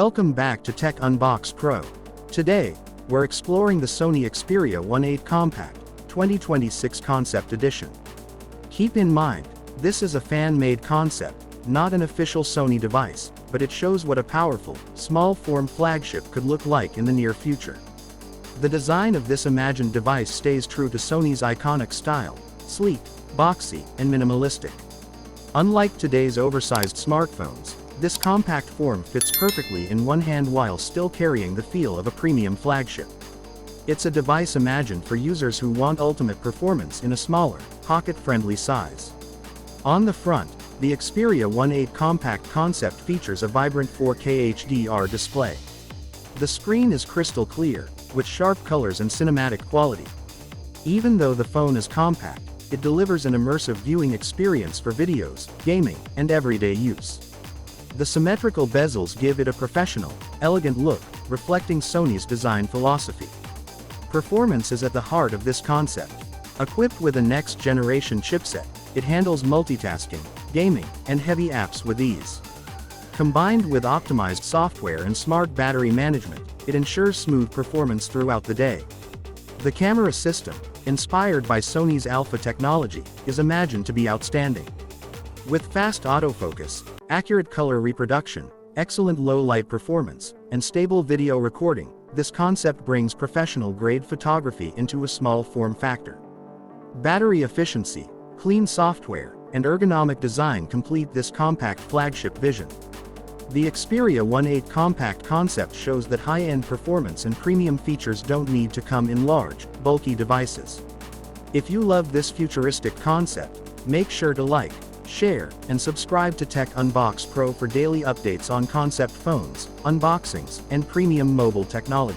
Welcome back to TechUnbox Pro. Today, we're exploring the Sony Xperia 1.8 Compact 2026 Concept Edition. Keep in mind, this is a fan-made concept, not an official Sony device, but it shows what a powerful, small-form flagship could look like in the near future. The design of this imagined device stays true to Sony's iconic style: sleek, boxy, and minimalistic. Unlike today's oversized smartphones, this compact form fits perfectly in one hand while still carrying the feel of a premium flagship. It's a device imagined for users who want ultimate performance in a smaller, pocket-friendly size. On the front, the Xperia 1.8 Compact concept features a vibrant 4K HDR display. The screen is crystal clear, with sharp colors and cinematic quality. Even though the phone is compact, it delivers an immersive viewing experience for videos, gaming, and everyday use. The symmetrical bezels give it a professional, elegant look, reflecting Sony's design philosophy. Performance is at the heart of this concept. Equipped with a next-generation chipset, it handles multitasking, gaming, and heavy apps with ease. Combined with optimized software and smart battery management, it ensures smooth performance throughout the day. The camera system, inspired by Sony's Alpha technology, is imagined to be outstanding. With fast autofocus, accurate color reproduction, excellent low-light performance, and stable video recording, this concept brings professional-grade photography into a small form factor. Battery efficiency, clean software, and ergonomic design complete this compact flagship vision. The Xperia 1.8 Compact concept shows that high-end performance and premium features don't need to come in large, bulky devices. If you love this futuristic concept, make sure to like, share, and subscribe to TechUnbox Pro for daily updates on concept phones, unboxings, and premium mobile technology.